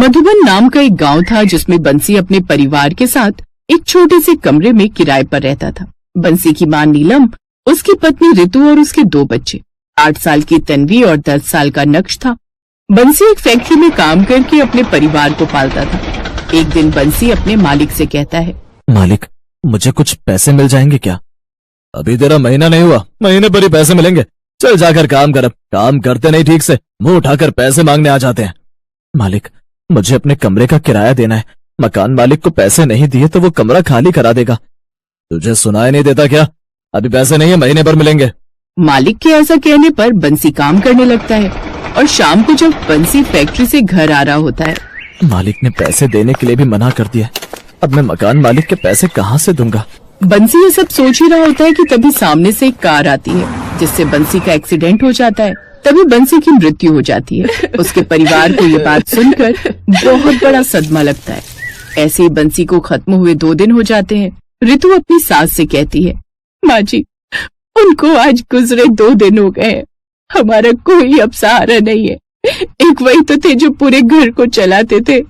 मधुबन नाम का एक गांव था जिसमें बंसी अपने परिवार के साथ एक छोटे से कमरे में किराए पर रहता था। बंसी की मां नीलम, उसकी पत्नी ऋतु और उसके 2 बच्चे, 8 साल की तन्वी और 10 साल का नक्श था। बंसी एक फैक्ट्री में काम करके अपने परिवार को पालता था। एक दिन बंसी अपने मालिक से कहता है, मालिक, मुझे कुछ पैसे मिल जाएंगे क्या? अभी तेरा महीना नहीं हुआ, महीने पर ही पैसे मिलेंगे। चल जाकर काम कर। काम करते नहीं ठीक से, मुंह उठाकर पैसे मांगने आ जाते हैं। मालिक, मुझे अपने कमरे का किराया देना है। मकान मालिक को पैसे नहीं दिए तो वो कमरा खाली करा देगा। तुझे सुनाई नहीं देता क्या? अभी पैसे नहीं है, महीने पर मिलेंगे। मालिक के ऐसा कहने पर बंसी काम करने लगता है और शाम को जब बंसी फैक्ट्री से घर आ रहा होता है, मालिक ने पैसे देने के लिए भी मना कर दिया। अब मैं मकान मालिक के पैसे कहाँ से दूंगा? बंसी ये सब सोच ही रहा होता है कि तभी सामने से एक कार आती है जिससे बंसी का एक्सीडेंट हो जाता है। तभी बंसी की मृत्यु हो जाती है। उसके परिवार को ये बात सुनकर बहुत बड़ा सदमा लगता है। ऐसे ही बंसी को खत्म हुए 2 दिन हो जाते हैं। ऋतु अपनी सास से कहती है, माँ जी, उनको आज गुजरे 2 दिन हो गए हैं। हमारा कोई अब सहारा नहीं है। एक वही तो थे जो पूरे घर को चलाते थे।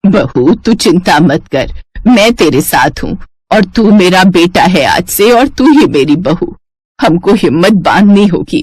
बहू, तू चिंता मत कर, मैं तेरे साथ हूँ और तू मेरा बेटा है आज से, और तू ही मेरी बहू। हमको हिम्मत बांधनी होगी।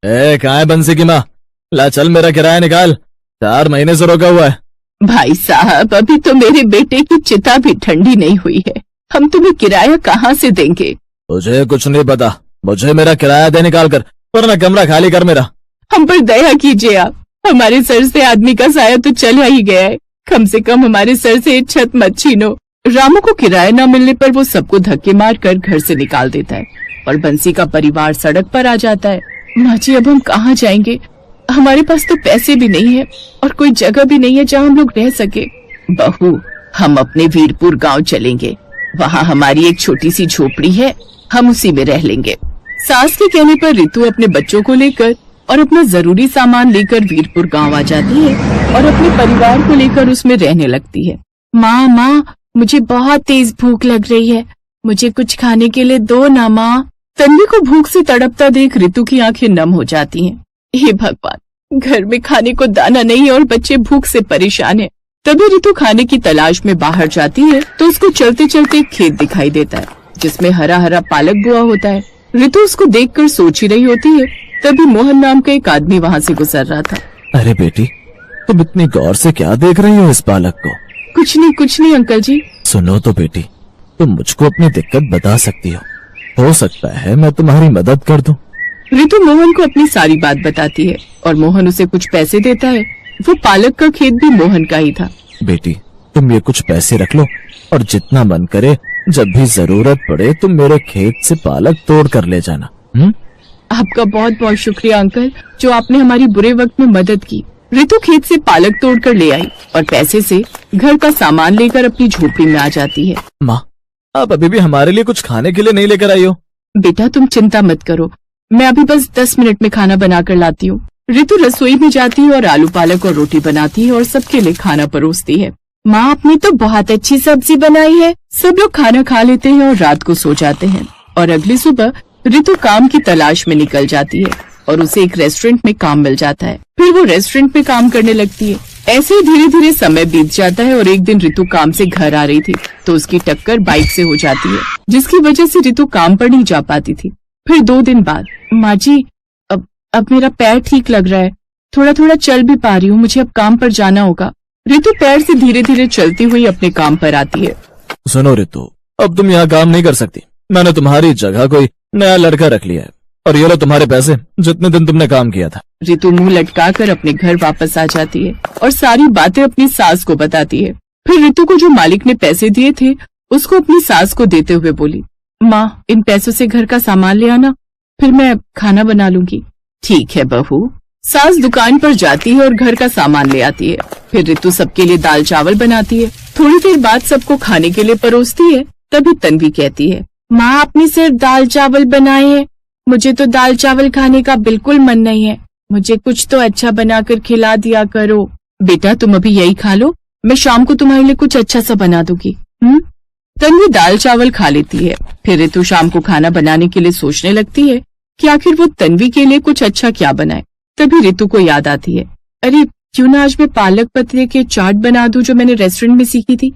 कहाँ है बंसी की माँ? ला चल, मेरा किराया निकाल। 4 महीने से रोका हुआ है। भाई साहब, अभी तो मेरे बेटे की चिता भी ठंडी नहीं हुई है। हम तुम्हें किराया कहाँ से देंगे? तुझे कुछ नहीं पता, मुझे मेरा किराया दे निकाल कर, वरना कमरा खाली कर मेरा। हम पर दया कीजिए आप। हमारे सर से आदमी का साया तो चला ही गया है। कम से कम हमारे सर से छत मत छीनो। रामू को किराया न मिलने पर वो सबको धक्के मार कर घर से निकाल देता है और बंसी का परिवार सड़क पर आ जाता है। माँ जी, अब हम कहाँ जाएंगे? हमारे पास तो पैसे भी नहीं है और कोई जगह भी नहीं है जहाँ हम लोग रह सके। बहू, हम अपने वीरपुर गांव चलेंगे। वहाँ हमारी एक छोटी सी झोपड़ी है, हम उसी में रह लेंगे। सास के कहने पर ऋतु अपने बच्चों को लेकर और अपना जरूरी सामान लेकर वीरपुर गांव आ जाती है और अपने परिवार को लेकर उसमें रहने लगती है। माँ, मुझे बहुत तेज भूख लग रही है, मुझे कुछ खाने के लिए दो ना माँ। तन्वी को भूख से तड़पता देख ऋतु की आंखें नम हो जाती हैं। हे भगवान, घर में खाने को दाना नहीं है और बच्चे भूख से परेशान हैं। तभी ऋतु खाने की तलाश में बाहर जाती है तो उसको चलते चलते एक खेत दिखाई देता है जिसमें हरा हरा पालक बोआ होता है। ऋतु उसको देखकर सोच ही रही होती है, तभी मोहन नाम का एक आदमी वहाँ से गुजर रहा था। अरे बेटी, तुम इतनी गौर से क्या देख रही हो इस पालक को? कुछ नहीं अंकल जी। सुनो तो बेटी, तुम मुझको अपनी दिक्कत बता सकती हो सकता है मैं तुम्हारी मदद कर दूं। ऋतु मोहन को अपनी सारी बात बताती है और मोहन उसे कुछ पैसे देता है। वो पालक का खेत भी मोहन का ही था। बेटी, तुम ये कुछ पैसे रख लो और जितना मन करे जब भी जरूरत पड़े तुम मेरे खेत से पालक तोड़ कर ले जाना। आपका बहुत बहुत शुक्रिया अंकल, जो आपने हमारी बुरे वक्त में मदद की। ऋतु खेत से पालक तोड़ कर ले आई और पैसे से घर का सामान लेकर अपनी झोपड़ी में आ जाती है। माँ, आप अभी भी हमारे लिए कुछ खाने के लिए नहीं लेकर आई हो? बेटा, तुम चिंता मत करो, मैं अभी बस 10 मिनट में खाना बनाकर लाती हूँ। ऋतु रसोई में जाती है और आलू पालक और रोटी बनाती है और सबके लिए खाना परोसती है। माँ, आपने तो बहुत अच्छी सब्जी बनाई है। सब लोग खाना खा लेते हैं और रात को सो जाते हैं और अगली सुबह ऋतु काम की तलाश में निकल जाती है और उसे एक रेस्टोरेंट में काम मिल जाता है। फिर वो रेस्टोरेंट में काम करने लगती है। ऐसे ही धीरे धीरे समय बीत जाता है और एक दिन ऋतु काम से घर आ रही थी तो उसकी टक्कर बाइक से हो जाती है, जिसकी वजह से ऋतु काम पर नहीं जा पाती थी। फिर 2 दिन बाद, माँ जी, अब मेरा पैर ठीक लग रहा है, थोड़ा थोड़ा चल भी पा रही हूँ, मुझे अब काम पर जाना होगा। ऋतु पैर से धीरे धीरे चलती हुई अपने काम पर आती है। सुनो ऋतु, अब तुम यहाँ काम नहीं कर सकती। मैंने तुम्हारी जगह कोई नया लड़का रख लिया है और ये लो तुम्हारे पैसे, जितने दिन तुमने काम किया था। ऋतु मुंह लटकाकर अपने घर वापस आ जाती है और सारी बातें अपनी सास को बताती है। फिर ऋतु को जो मालिक ने पैसे दिए थे उसको अपनी सास को देते हुए बोली, माँ, इन पैसों से घर का सामान ले आना, फिर मैं खाना बना लूंगी। ठीक है बहू। सास दुकान पर जाती है और घर का सामान ले आती है। फिर ऋतु सबके लिए दाल चावल बनाती है। थोड़ी देर बाद सबको खाने के लिए परोसती है। तभी तन्वी कहती है, माँ, आपने सिर्फ दाल चावल बनाए हैं, मुझे तो दाल चावल खाने का बिल्कुल मन नहीं है, मुझे कुछ तो अच्छा बनाकर खिला दिया करो। बेटा, तुम अभी यही खा लो, मैं शाम को तुम्हारे लिए कुछ अच्छा सा बना दूंगी। तन्वी दाल चावल खा लेती है। फिर ऋतु शाम को खाना बनाने के लिए सोचने लगती है कि आखिर वो तन्वी के लिए कुछ अच्छा क्या बनाए। तभी ऋतु को याद आती है, अरे क्यों ना आज मैं पालक पत्ते के चाट बना दूं जो मैंने रेस्टोरेंट में सीखी थी।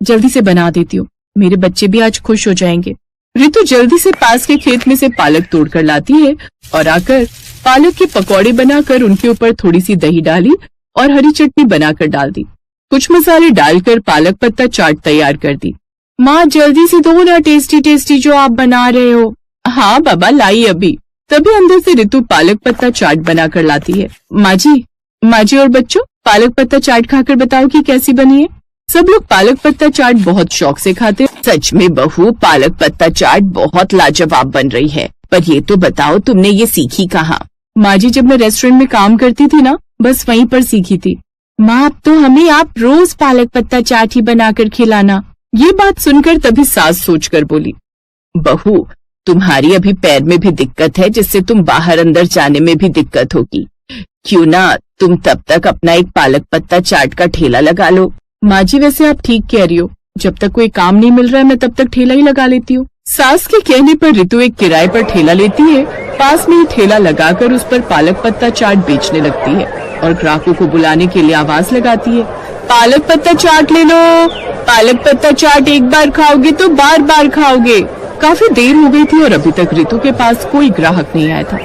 जल्दी से बना देती हूँ, मेरे बच्चे भी आज खुश हो जाएंगे। रितु जल्दी से पास के खेत में से पालक तोड़कर लाती है और आकर पालक के पकौड़े बनाकर उनके ऊपर थोड़ी सी दही डाली और हरी चटनी बनाकर डाल दी। कुछ मसाले डालकर पालक पत्ता चाट तैयार कर दी। माँ जल्दी से दो ना टेस्टी टेस्टी जो आप बना रहे हो। हाँ बाबा लाई अभी। तभी अंदर से रितु पालक पत्ता चाट बनाकर लाती है। माँ जी और बच्चों, पालक पत्ता चाट खाकर बताओ कि कैसी बनी है। सब लोग पालक पत्ता चाट बहुत शौक से खाते। सच में बहू, पालक पत्ता चाट बहुत लाजवाब बन रही है, पर ये तो बताओ तुमने ये सीखी कहाँ? माँ जी, जब मैं रेस्टोरेंट में काम करती थी ना, बस वहीं पर सीखी थी। माँ, अब तो हमें आप रोज पालक पत्ता चाट ही बनाकर खिलाना। ये बात सुनकर तभी सास सोचकर बोली, बहू तुम्हारी अभी पैर में भी दिक्कत है, जिससे तुम बाहर अंदर जाने में भी दिक्कत होगी। क्यों ना तुम तब तक अपना एक पालक पत्ता चाट का ठेला लगा लो। माँ जी, वैसे आप ठीक कह रही हो, जब तक कोई काम नहीं मिल रहा है मैं तब तक ठेला ही लगा लेती हूँ। सास के कहने पर रितु एक किराए पर ठेला लेती है। पास में ही ठेला लगाकर उस पर पालक पत्ता चाट बेचने लगती है और ग्राहकों को बुलाने के लिए आवाज लगाती है, पालक पत्ता चाट ले लो, पालक पत्ता चाट एक बार खाओगे तो बार बार खाओगे। काफी देर हो गई थी और अभी तक रितु के पास कोई ग्राहक नहीं आया था।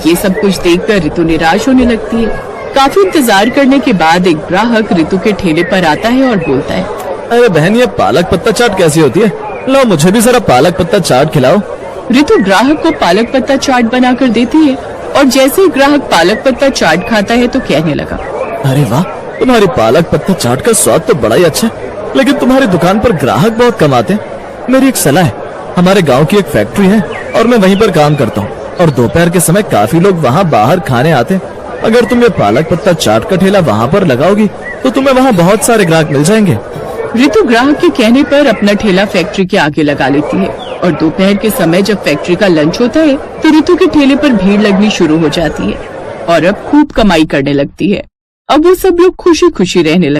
ये सब कुछ देखकर रितु निराश होने लगती है। काफी इंतजार करने के बाद एक ग्राहक रितु के ठेले पर आता है और बोलता है, अरे बहन, ये पालक पत्ता चाट कैसी होती है? लो मुझे भी जरा पालक पत्ता चाट खिलाओ। रितु ग्राहक को पालक पत्ता चाट बनाकर देती है और जैसे ही ग्राहक पालक पत्ता चाट खाता है तो कहने लगा, अरे वाह, तुम्हारी पालक पत्ता चाट का स्वाद तो बड़ा ही अच्छा है, लेकिन तुम्हारी दुकान पर ग्राहक बहुत कम आते हैं। मेरी एक सलाह है, हमारे गांव की एक फैक्ट्री है और मैं वहीं पर काम करता हूँ और दोपहर के समय काफी लोग वहाँ बाहर खाने आते हैं। अगर तुम ये पालक पत्ता चाट का ठेला वहाँ पर लगाओगी तो तुम्हें वहाँ बहुत सारे ग्राहक मिल जाएंगे। रितु ग्राहक के कहने पर अपना ठेला फैक्ट्री के आगे लगा लेती है और दोपहर के समय जब फैक्ट्री का लंच होता है तो रितु के ठेले पर भीड़ लगनी शुरू हो जाती है और अब खूब कमाई करने लगती है। अब वो सब लोग खुशी खुशी रहने लगते हैं।